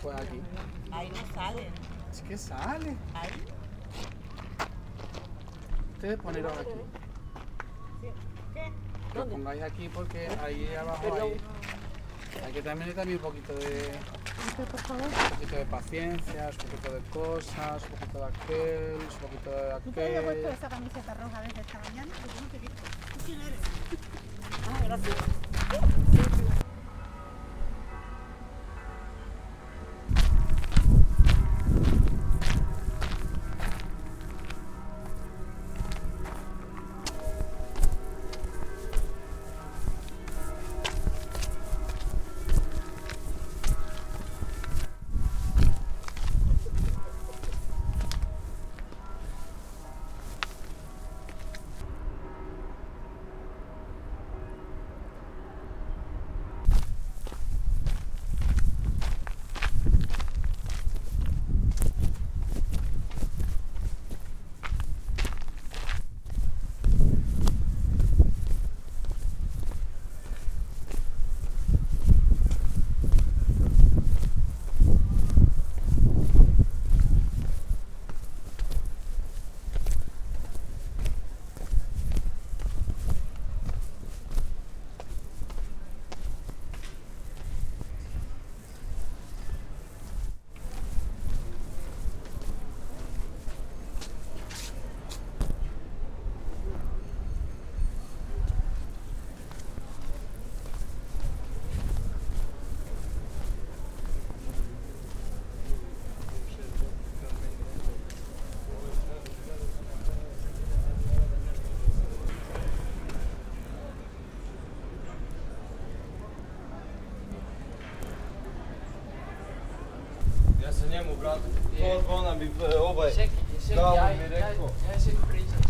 Pues aquí. Ahí no salen. Es que sale. Ahí. Ustedes poneros aquí. ¿Qué? Que os pongáis aquí porque ahí abajo hay que también un poquito de... Un poquito de paciencia, un poquito de cosas, un poquito de aquel, un poquito de ¿Tú te habías puesto aquel. esa camiseta roja desde esta mañana? Porque no te he visto. ¿Tú quién eres? Ah, gracias. Ja se njemu, brate, ona bi Čekaj, Gavo ja mi rekao. še pričam.